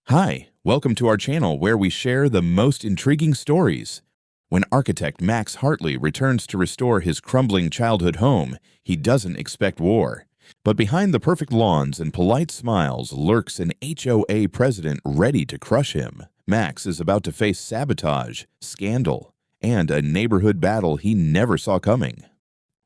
Hi, welcome to our channel where we share the most intriguing stories. When architect Max Hartley returns to restore his crumbling childhood home, he doesn't expect war. But behind the perfect lawns and polite smiles lurks an HOA president ready to crush him. Max is about to face sabotage, scandal, and a neighborhood battle he never saw coming.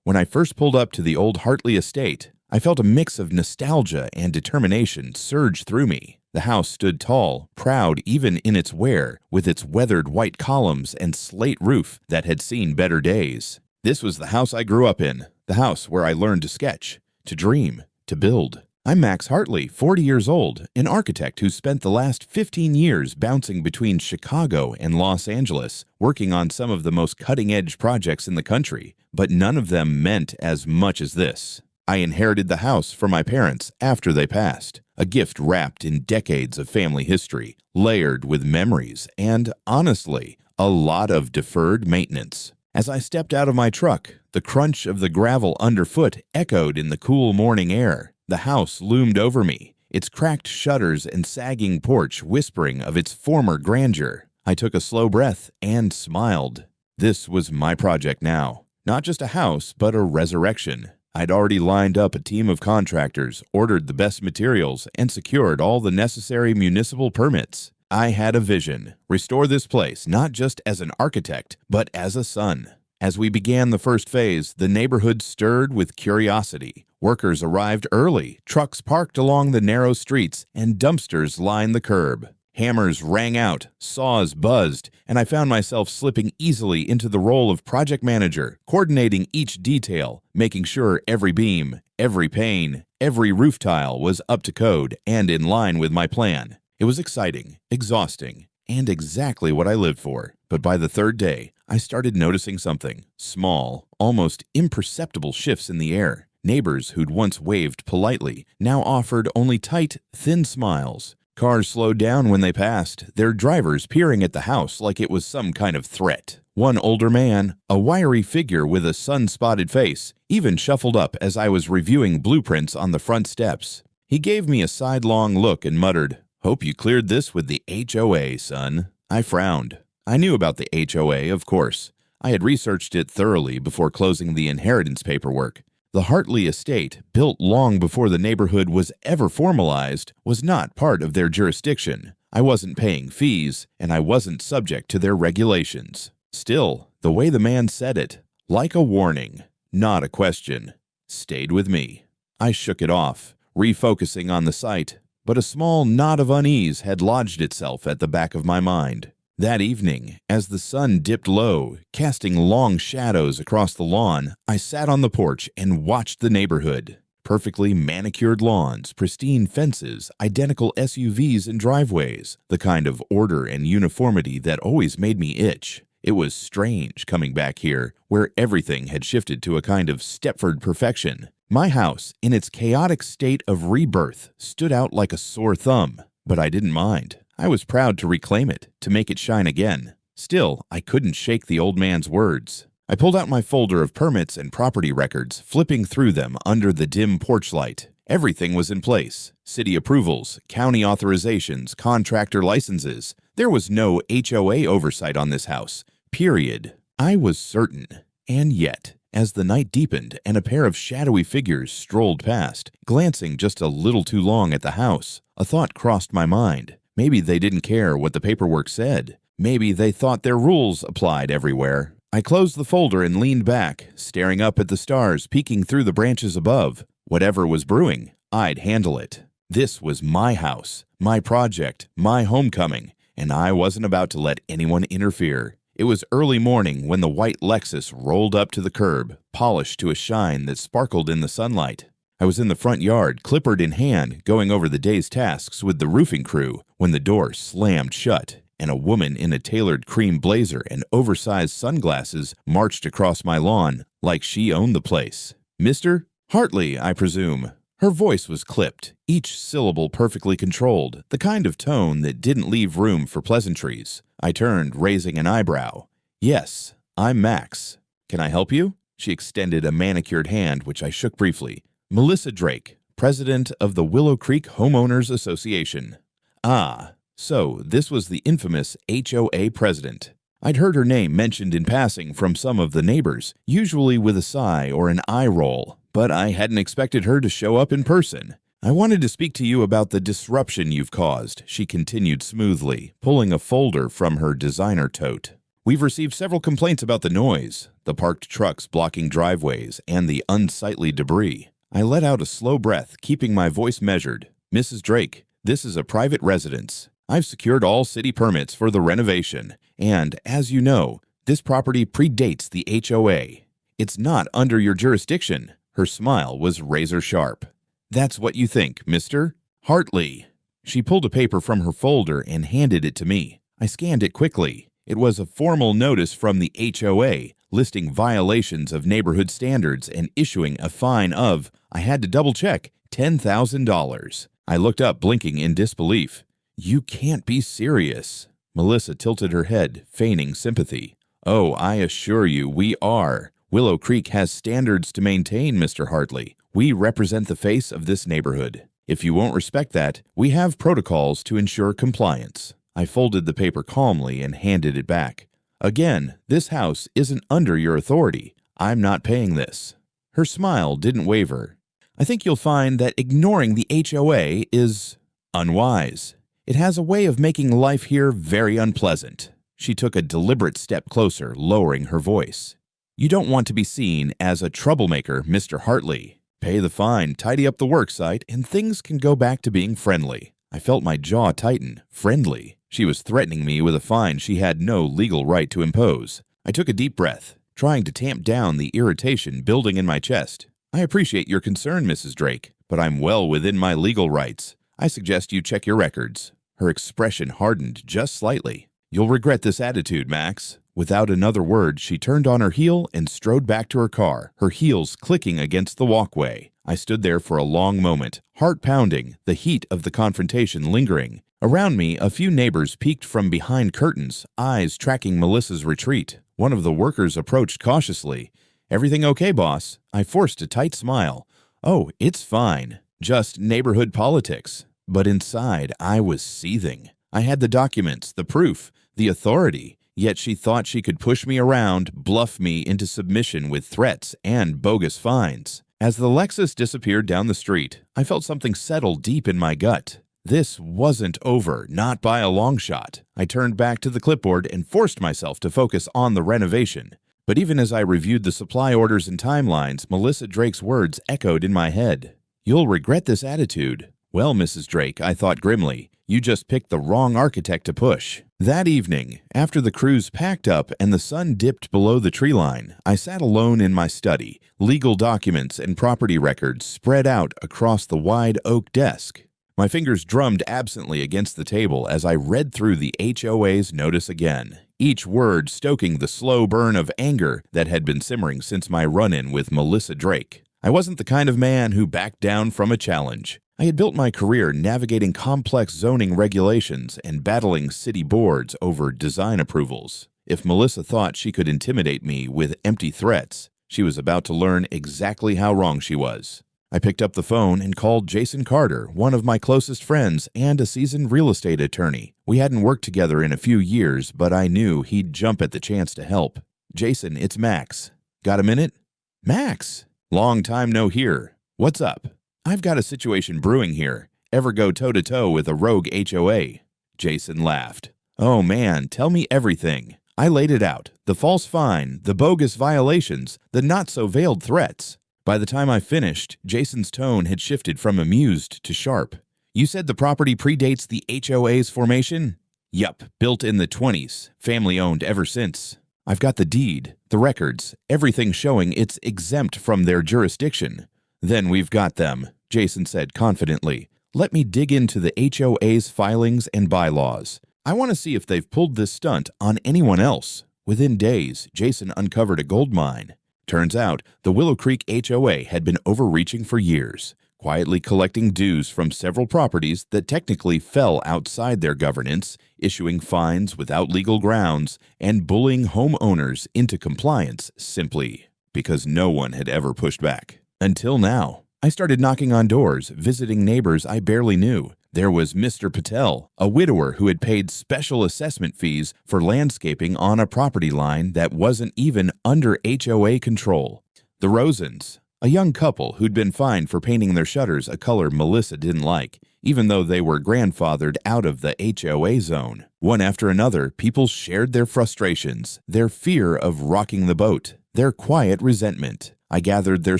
When I first pulled up to the old Hartley estate, I felt a mix of nostalgia and determination surge through me. The house stood tall, proud even in its wear, with its weathered white columns and slate roof that had seen better days. This was the house I grew up in, the house where I learned to sketch, to dream, to build. I'm Max Hartley, 40 years old, an architect who spent the last 15 years bouncing between Chicago and Los Angeles, working on some of the most cutting-edge projects in the country, but none of them meant as much as this. I inherited the house from my parents after they passed, a gift wrapped in decades of family history, layered with memories, and, honestly, a lot of deferred maintenance. As I stepped out of my truck, the crunch of the gravel underfoot echoed in the cool morning air. The house loomed over me, its cracked shutters and sagging porch whispering of its former grandeur. I took a slow breath and smiled. This was my project now. Not just a house, but a resurrection. I'd already lined up a team of contractors, ordered the best materials, and secured all the necessary municipal permits. I had a vision: restore this place not just as an architect, but as a son. As we began the first phase, the neighborhood stirred with curiosity. Workers arrived early, trucks parked along the narrow streets, and dumpsters lined the curb. Hammers rang out, saws buzzed, and I found myself slipping easily into the role of project manager, coordinating each detail, making sure every beam, every pane, every roof tile was up to code and in line with my plan. It was exciting, exhausting, and exactly what I lived for. But by the third day, I started noticing something: small, almost imperceptible shifts in the air. Neighbors who'd once waved politely now offered only tight, thin smiles. Cars slowed down when they passed, their drivers peering at the house like it was some kind of threat. One older man, a wiry figure with a sun-spotted face, even shuffled up as I was reviewing blueprints on the front steps. He gave me a sidelong look and muttered, "Hope you cleared this with the HOA, son." I frowned. I knew about the HOA, of course. I had researched it thoroughly before closing the inheritance paperwork. The Hartley estate, built long before the neighborhood was ever formalized, was not part of their jurisdiction. I wasn't paying fees, and I wasn't subject to their regulations. Still, the way the man said it, like a warning, not a question, stayed with me. I shook it off, refocusing on the site, but a small knot of unease had lodged itself at the back of my mind. That evening, as the sun dipped low, casting long shadows across the lawn, I sat on the porch and watched the neighborhood. Perfectly manicured lawns, pristine fences, identical SUVs and driveways, the kind of order and uniformity that always made me itch. It was strange coming back here, where everything had shifted to a kind of Stepford perfection. My house, in its chaotic state of rebirth, stood out like a sore thumb, but I didn't mind. I was proud to reclaim it, to make it shine again. Still, I couldn't shake the old man's words. I pulled out my folder of permits and property records, flipping through them under the dim porch light. Everything was in place: city approvals, county authorizations, contractor licenses. There was no HOA oversight on this house, period. I was certain. And yet, as the night deepened and a pair of shadowy figures strolled past, glancing just a little too long at the house, a thought crossed my mind. Maybe they didn't care what the paperwork said. Maybe they thought their rules applied everywhere. I closed the folder and leaned back, staring up at the stars peeking through the branches above. Whatever was brewing, I'd handle it. This was my house, my project, my homecoming, and I wasn't about to let anyone interfere. It was early morning when the white Lexus rolled up to the curb, polished to a shine that sparkled in the sunlight. I was in the front yard, clipboard in hand, going over the day's tasks with the roofing crew, when the door slammed shut, and a woman in a tailored cream blazer and oversized sunglasses marched across my lawn like she owned the place. "Mr. Hartley, I presume." Her voice was clipped, each syllable perfectly controlled, the kind of tone that didn't leave room for pleasantries. I turned, raising an eyebrow. "Yes, I'm Max. Can I help you?" She extended a manicured hand, which I shook briefly. "Melissa Drake, president of the Willow Creek Homeowners Association." "Ah, So, this was the infamous HOA president. I'd heard her name mentioned in passing from some of the neighbors, usually with a sigh or an eye roll, but I hadn't expected her to show up in person. I wanted to speak to you about the disruption you've caused, she continued smoothly, pulling a folder from her designer tote. We've received several complaints about the noise, the parked trucks blocking driveways, and the unsightly debris. I let out a slow breath, keeping my voice measured. Mrs. Drake, this is a private residence. I've secured all city permits for the renovation, and, as you know, this property predates the HOA. It's not under your jurisdiction. Her smile was razor sharp. That's what you think, Mr. Hartley. She pulled a paper from her folder and handed it to me. I scanned it quickly. It was a formal notice from the HOA listing violations of neighborhood standards and issuing a fine of, I had to double-check, $10,000. I looked up, blinking in disbelief. You can't be serious. Melissa tilted her head, feigning sympathy. Oh, I assure you, we are. Willow Creek has standards to maintain, Mr. Hartley. We represent the face of this neighborhood. If you won't respect that, we have protocols to ensure compliance. I folded the paper calmly and handed it back. Again, this house isn't under your authority. I'm not paying this. Her smile didn't waver. I think you'll find that ignoring the HOA is unwise. It has a way of making life here very unpleasant. She took a deliberate step closer, lowering her voice. You don't want to be seen as a troublemaker, Mr. Hartley. Pay the fine, tidy up the worksite, and things can go back to being friendly. I felt my jaw tighten. Friendly. She was threatening me with a fine she had no legal right to impose. I took a deep breath, trying to tamp down the irritation building in my chest. I appreciate your concern, Mrs. Drake, but I'm well within my legal rights. I suggest you check your records. Her expression hardened just slightly. You'll regret this attitude, Max. Without another word, she turned on her heel and strode back to her car, her heels clicking against the walkway. I stood there for a long moment, heart pounding, the heat of the confrontation lingering. Around me, a few neighbors peeked from behind curtains, eyes tracking Melissa's retreat. One of the workers approached cautiously. Everything okay, boss? I forced a tight smile. Oh, it's fine. Just neighborhood politics. But inside, I was seething. I had the documents, the proof, the authority, yet she thought she could push me around, bluff me into submission with threats and bogus fines. As the Lexus disappeared down the street, I felt something settle deep in my gut. This wasn't over, not by a long shot. I turned back to the clipboard and forced myself to focus on the renovation. But even as I reviewed the supply orders and timelines, Melissa Drake's words echoed in my head. You'll regret this attitude. Well, Mrs. Drake, I thought grimly, you just picked the wrong architect to push. That evening, after the crews packed up and the sun dipped below the tree line, I sat alone in my study, legal documents and property records spread out across the wide oak desk. My fingers drummed absently against the table as I read through the HOA's notice again, each word stoking the slow burn of anger that had been simmering since my run-in with Melissa Drake. I wasn't the kind of man who backed down from a challenge. I had built my career navigating complex zoning regulations and battling city boards over design approvals. If Melissa thought she could intimidate me with empty threats, she was about to learn exactly how wrong she was. I picked up the phone and called Jason Carter, one of my closest friends and a seasoned real estate attorney. We hadn't worked together in a few years, but I knew he'd jump at the chance to help. Jason, it's Max. Got a minute? Max! Long time no hear. What's up? I've got a situation brewing here. Ever go toe-to-toe with a rogue HOA? Jason laughed. Oh man, tell me everything. I laid it out. The false fine, the bogus violations, the not-so-veiled threats. By the time I finished, Jason's tone had shifted from amused to sharp. You said the property predates the HOA's formation? Yup, built in the 20s, family-owned ever since. I've got the deed, the records, everything showing it's exempt from their jurisdiction. Then we've got them, Jason said confidently. Let me dig into the HOA's filings and bylaws. I want to see if they've pulled this stunt on anyone else. Within days, Jason uncovered a gold mine. Turns out, the Willow Creek HOA had been overreaching for years, quietly collecting dues from several properties that technically fell outside their governance, issuing fines without legal grounds, and bullying homeowners into compliance simply because no one had ever pushed back. Until now, I started knocking on doors, visiting neighbors I barely knew, There was Mr. Patel, a widower who had paid special assessment fees for landscaping on a property line that wasn't even under HOA control. The Rosens, a young couple who'd been fined for painting their shutters a color Melissa didn't like, even though they were grandfathered out of the HOA zone. One after another, people shared their frustrations, their fear of rocking the boat, their quiet resentment. I gathered their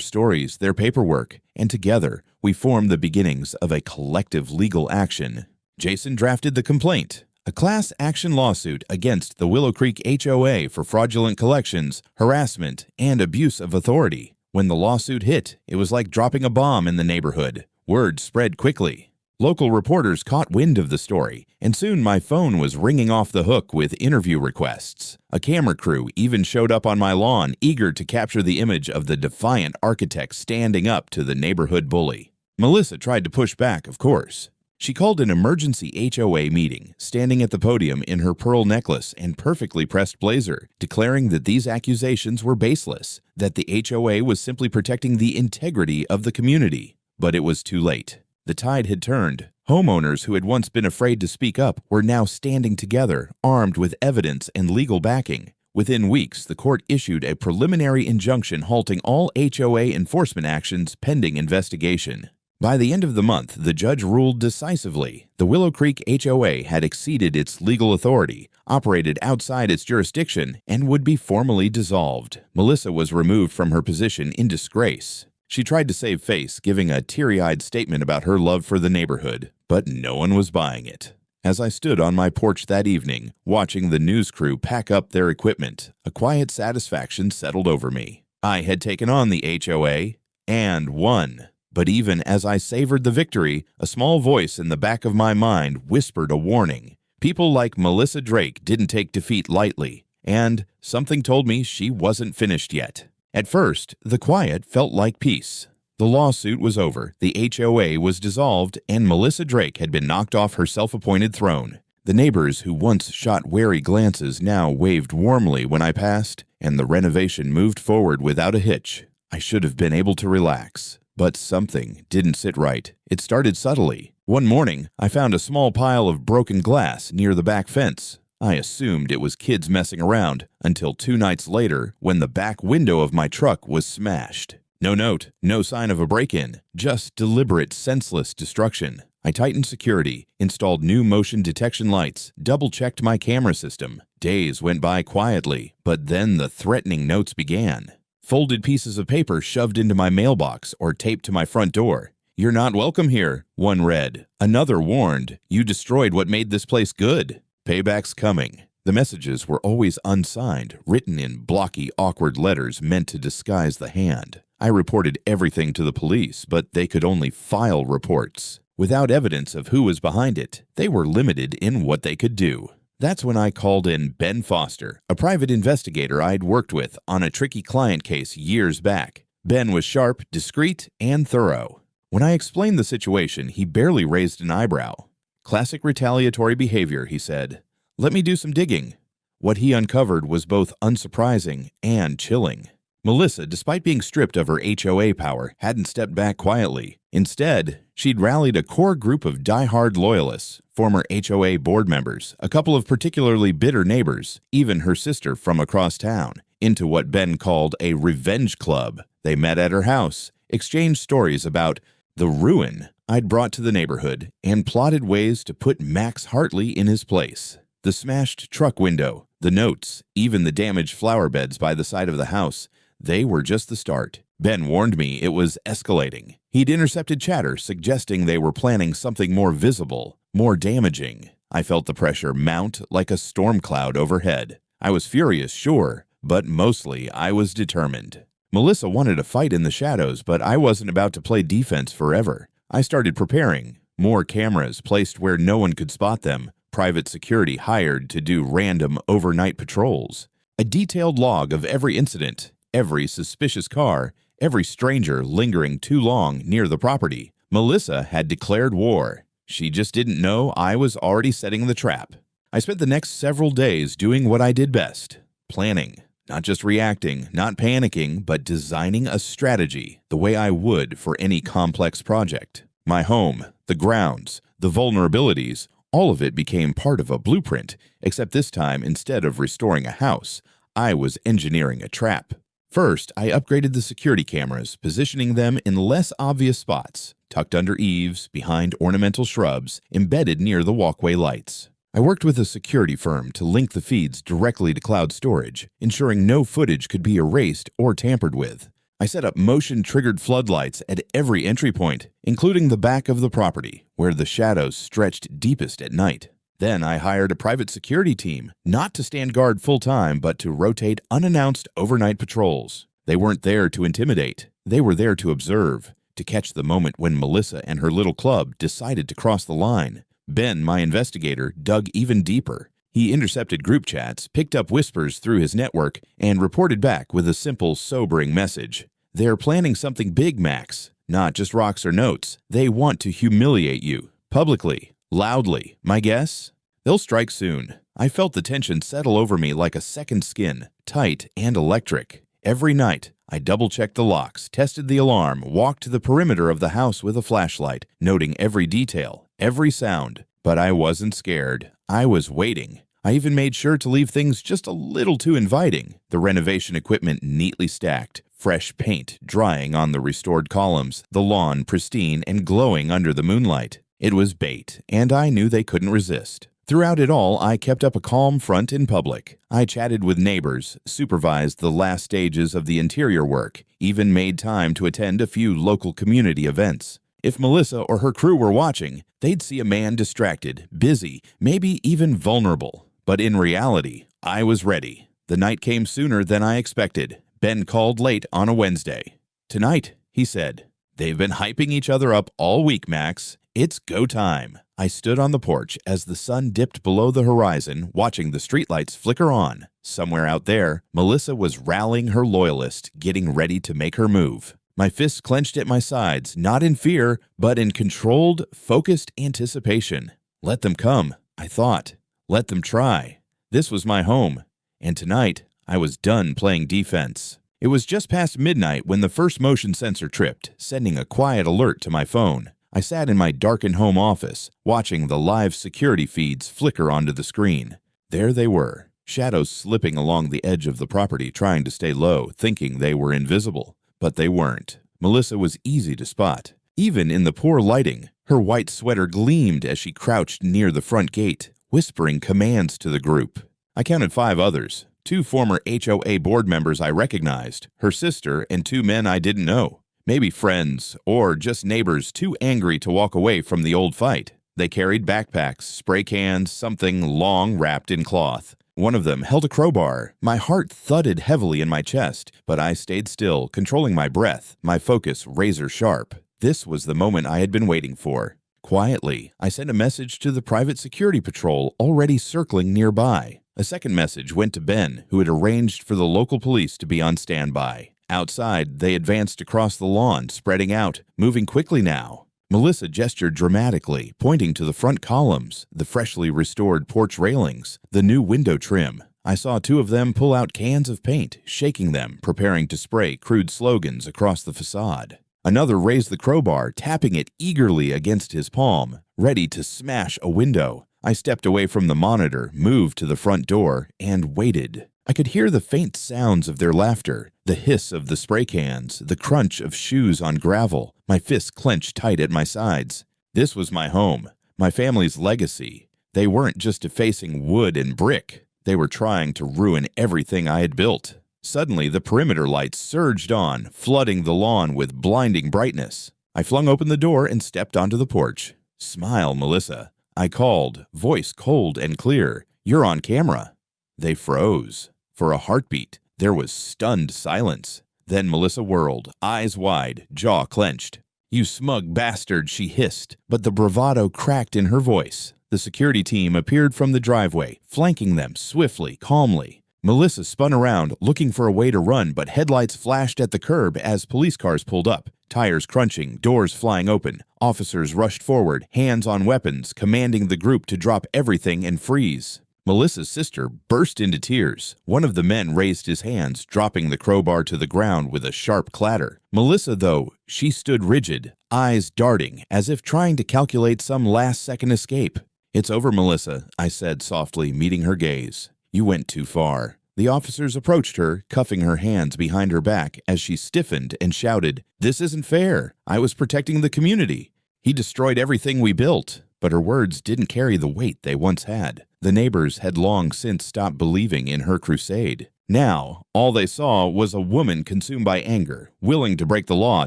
stories, their paperwork, and together we formed the beginnings of a collective legal action. Jason drafted the complaint, a class action lawsuit against the Willow Creek HOA for fraudulent collections, harassment, and abuse of authority. When the lawsuit hit, it was like dropping a bomb in the neighborhood. Word spread quickly. Local reporters caught wind of the story, and soon my phone was ringing off the hook with interview requests. A camera crew even showed up on my lawn, eager to capture the image of the defiant architect standing up to the neighborhood bully. Melissa tried to push back, of course. She called an emergency HOA meeting, standing at the podium in her pearl necklace and perfectly pressed blazer, declaring that these accusations were baseless, that the HOA was simply protecting the integrity of the community. But it was too late. The tide had turned. Homeowners who had once been afraid to speak up were now standing together, armed with evidence and legal backing. Within weeks, the court issued a preliminary injunction halting all HOA enforcement actions pending investigation. By the end of the month, the judge ruled decisively. The Willow Creek HOA had exceeded its legal authority, operated outside its jurisdiction, and would be formally dissolved. Melissa was removed from her position in disgrace. She tried to save face, giving a teary-eyed statement about her love for the neighborhood, but no one was buying it. As I stood on my porch that evening, watching the news crew pack up their equipment, a quiet satisfaction settled over me. I had taken on the HOA and won. But even as I savored the victory, a small voice in the back of my mind whispered a warning. People like Melissa Drake didn't take defeat lightly, and something told me she wasn't finished yet. At first, the quiet felt like peace. The lawsuit was over, the HOA was dissolved, and Melissa Drake had been knocked off her self-appointed throne. The neighbors who once shot wary glances now waved warmly when I passed, and the renovation moved forward without a hitch. I should have been able to relax. But something didn't sit right. It started subtly. One morning, I found a small pile of broken glass near the back fence. I assumed it was kids messing around until 2 nights later when the back window of my truck was smashed. No note, no sign of a break-in, just deliberate, senseless destruction. I tightened security, installed new motion detection lights, double-checked my camera system. Days went by quietly, but then the threatening notes began. Folded pieces of paper shoved into my mailbox or taped to my front door. "You're not welcome here," one read. Another warned, "You destroyed what made this place good. Payback's coming." The messages were always unsigned, written in blocky, awkward letters meant to disguise the hand. I reported everything to the police, but they could only file reports. Without evidence of who was behind it, they were limited in what they could do. That's when I called in Ben Foster, a private investigator I'd worked with on a tricky client case years back. Ben was sharp, discreet, and thorough. When I explained the situation, he barely raised an eyebrow. "Classic retaliatory behavior," he said. "Let me do some digging." What he uncovered was both unsurprising and chilling. Melissa, despite being stripped of her HOA power, hadn't stepped back quietly. Instead, she'd rallied a core group of die-hard loyalists, former HOA board members, a couple of particularly bitter neighbors, even her sister from across town, into what Ben called a revenge club. They met at her house, exchanged stories about the ruin I'd brought to the neighborhood, and plotted ways to put Max Hartley in his place. The smashed truck window, the notes, even the damaged flower beds by the side of the house, they were just the start. Ben warned me it was escalating. He'd intercepted chatter suggesting they were planning something more visible, more damaging. I felt the pressure mount like a storm cloud overhead. I was furious, sure, but mostly I was determined. Melissa wanted a fight in the shadows, but I wasn't about to play defense forever. I started preparing. More cameras placed where no one could spot them, private security hired to do random overnight patrols. A detailed log of every incident, every suspicious car, every stranger lingering too long near the property. Melissa had declared war. She just didn't know I was already setting the trap. I spent the next several days doing what I did best, planning. Not just reacting, not panicking, but designing a strategy the way I would for any complex project. My home, the grounds, the vulnerabilities, all of it became part of a blueprint, except this time, instead of restoring a house, I was engineering a trap. First, I upgraded the security cameras, positioning them in less obvious spots, tucked under eaves, behind ornamental shrubs, embedded near the walkway lights. I worked with a security firm to link the feeds directly to cloud storage, ensuring no footage could be erased or tampered with. I set up motion-triggered floodlights at every entry point, including the back of the property, where the shadows stretched deepest at night. Then I hired a private security team, not to stand guard full-time, but to rotate unannounced overnight patrols. They weren't there to intimidate. They were there to observe, to catch the moment when Melissa and her little club decided to cross the line. Ben, my investigator, dug even deeper. He intercepted group chats, picked up whispers through his network, and reported back with a simple, sobering message. They're planning something big, Max. Not just rocks or notes. They want to humiliate you. Publicly. Loudly. My guess? They'll strike soon. I felt the tension settle over me like a second skin, tight and electric. Every night, I double-checked the locks, tested the alarm, walked to the perimeter of the house with a flashlight, noting every detail, every sound. But I wasn't scared. I was waiting. I even made sure to leave things just a little too inviting. The renovation equipment neatly stacked, fresh paint drying on the restored columns, the lawn pristine and glowing under the moonlight. It was bait, and I knew they couldn't resist. Throughout it all, I kept up a calm front in public. I chatted with neighbors, supervised the last stages of the interior work, even made time to attend a few local community events. If Melissa or her crew were watching, they'd see a man distracted, busy, maybe even vulnerable. But in reality, I was ready. The night came sooner than I expected. Ben called late on a Wednesday. "Tonight," he said. "They've been hyping each other up all week, Max. It's go time." I stood on the porch as the sun dipped below the horizon, watching the streetlights flicker on. Somewhere out there, Melissa was rallying her loyalists, getting ready to make her move. My fists clenched at my sides, not in fear, but in controlled, focused anticipation. Let them come, I thought. Let them try. This was my home. And tonight, I was done playing defense. It was just past midnight when the first motion sensor tripped, sending a quiet alert to my phone. I sat in my darkened home office, watching the live security feeds flicker onto the screen. There they were, shadows slipping along the edge of the property, trying to stay low, thinking they were invisible. But they weren't. Melissa was easy to spot. Even in the poor lighting, her white sweater gleamed as she crouched near the front gate, whispering commands to the group. I counted 5 others, 2 former HOA board members I recognized, her sister, and 2 men I didn't know. Maybe friends, or just neighbors too angry to walk away from the old fight. They carried backpacks, spray cans, something long wrapped in cloth. One of them held a crowbar. My heart thudded heavily in my chest, but I stayed still, controlling my breath, my focus razor sharp. This was the moment I had been waiting for. Quietly, I sent a message to the private security patrol already circling nearby. A second message went to Ben, who had arranged for the local police to be on standby. Outside, they advanced across the lawn, spreading out, moving quickly now. Melissa gestured dramatically, pointing to the front columns, the freshly restored porch railings, the new window trim. I saw 2 of them pull out cans of paint, shaking them, preparing to spray crude slogans across the facade. Another raised the crowbar, tapping it eagerly against his palm, ready to smash a window. I stepped away from the monitor, moved to the front door, and waited. I could hear the faint sounds of their laughter, the hiss of the spray cans, the crunch of shoes on gravel. My fists clenched tight at my sides. This was my home, my family's legacy. They weren't just defacing wood and brick. They were trying to ruin everything I had built. Suddenly, the perimeter lights surged on, flooding the lawn with blinding brightness. I flung open the door and stepped onto the porch. "Smile, Melissa," I called, voice cold and clear. "You're on camera." They froze. For a heartbeat, there was stunned silence. Then Melissa whirled, eyes wide, jaw clenched. "You smug bastard," she hissed, but the bravado cracked in her voice. The security team appeared from the driveway, flanking them swiftly, calmly. Melissa spun around, looking for a way to run, but headlights flashed at the curb as police cars pulled up. Tires crunching, doors flying open. Officers rushed forward, hands on weapons, commanding the group to drop everything and freeze. Melissa's sister burst into tears. One of the men raised his hands, dropping the crowbar to the ground with a sharp clatter. Melissa, though, she stood rigid, eyes darting, as if trying to calculate some last-second escape. "It's over, Melissa," I said softly, meeting her gaze. "You went too far." The officers approached her, cuffing her hands behind her back as she stiffened and shouted, "This isn't fair. I was protecting the community. He destroyed everything we built." But her words didn't carry the weight they once had. The neighbors had long since stopped believing in her crusade. Now, all they saw was a woman consumed by anger, willing to break the law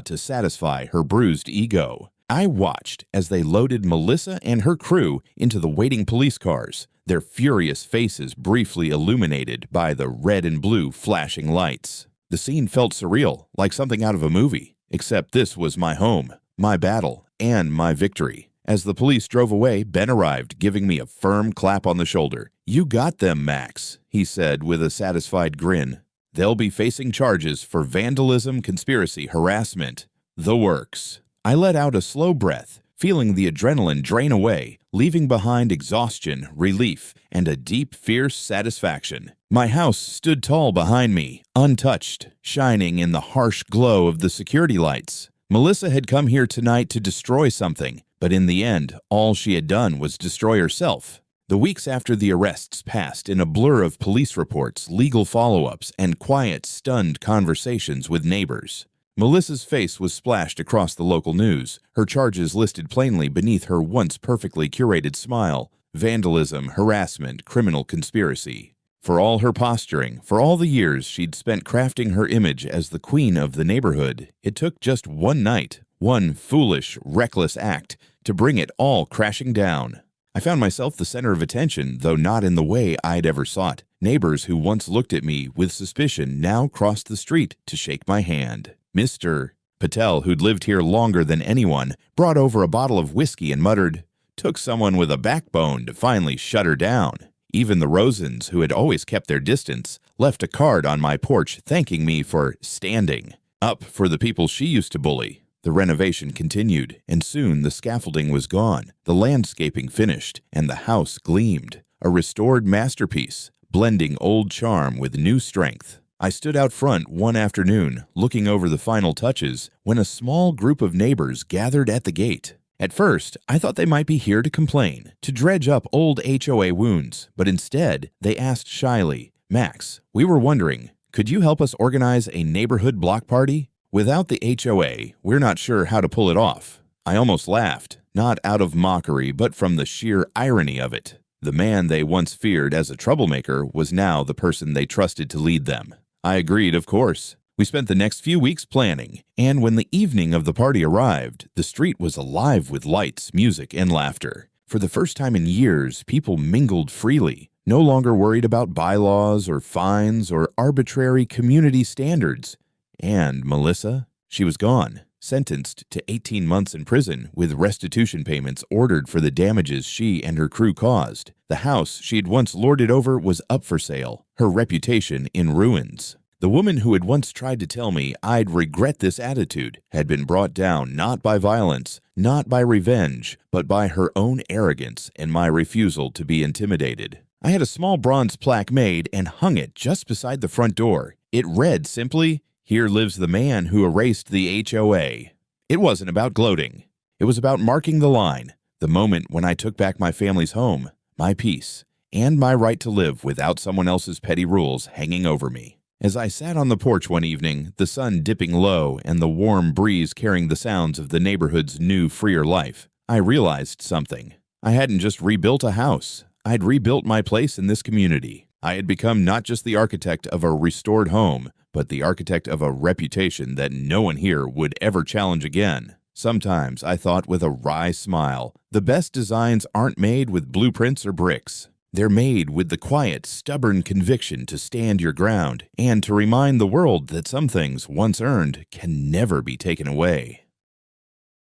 to satisfy her bruised ego. I watched as they loaded Melissa and her crew into the waiting police cars, their furious faces briefly illuminated by the red and blue flashing lights. The scene felt surreal, like something out of a movie, except this was my home, my battle, and my victory. As the police drove away, Ben arrived, giving me a firm clap on the shoulder. "You got them, Max," he said with a satisfied grin. "They'll be facing charges for vandalism, conspiracy, harassment. The works." I let out a slow breath, feeling the adrenaline drain away, leaving behind exhaustion, relief, and a deep, fierce satisfaction. My house stood tall behind me, untouched, shining in the harsh glow of the security lights. Melissa had come here tonight to destroy something, but in the end, all she had done was destroy herself. The weeks after the arrests passed in a blur of police reports, legal follow-ups, and quiet, stunned conversations with neighbors. Melissa's face was splashed across the local news, her charges listed plainly beneath her once perfectly curated smile: vandalism, harassment, criminal conspiracy. For all her posturing, for all the years she'd spent crafting her image as the queen of the neighborhood, it took just one night, one foolish, reckless act, to bring it all crashing down. I found myself the center of attention, though not in the way I'd ever sought. Neighbors who once looked at me with suspicion now crossed the street to shake my hand. Mr. Patel, who'd lived here longer than anyone, brought over a bottle of whiskey and muttered, "Took someone with a backbone to finally shut her down." Even the Rosens, who had always kept their distance, left a card on my porch thanking me for standing up for the people she used to bully. The renovation continued, and soon the scaffolding was gone, the landscaping finished, and the house gleamed, a restored masterpiece, blending old charm with new strength. I stood out front one afternoon, looking over the final touches, when a small group of neighbors gathered at the gate. At first, I thought they might be here to complain, to dredge up old HOA wounds, but instead, they asked shyly, "Max, we were wondering, could you help us organize a neighborhood block party? Without the HOA, we're not sure how to pull it off." I almost laughed, not out of mockery, but from the sheer irony of it. The man they once feared as a troublemaker was now the person they trusted to lead them. I agreed, of course. We spent the next few weeks planning, and when the evening of the party arrived, the street was alive with lights, music, and laughter. For the first time in years, people mingled freely, no longer worried about bylaws or fines or arbitrary community standards. And Melissa? She was gone, sentenced to 18 months in prison with restitution payments ordered for the damages she and her crew caused. The house she'd once lorded over was up for sale, her reputation in ruins. The woman who had once tried to tell me I'd regret this attitude had been brought down not by violence, not by revenge, but by her own arrogance and my refusal to be intimidated. I had a small bronze plaque made and hung it just beside the front door. It read simply, "Here lives the man who erased the HOA." It wasn't about gloating. It was about marking the line, the moment when I took back my family's home, my peace, and my right to live without someone else's petty rules hanging over me. As I sat on the porch one evening, the sun dipping low and the warm breeze carrying the sounds of the neighborhood's new, freer life, I realized something. I hadn't just rebuilt a house. I'd rebuilt my place in this community. I had become not just the architect of a restored home, but the architect of a reputation that no one here would ever challenge again. Sometimes I thought with a wry smile, the best designs aren't made with blueprints or bricks. They're made with the quiet, stubborn conviction to stand your ground and to remind the world that some things once earned can never be taken away.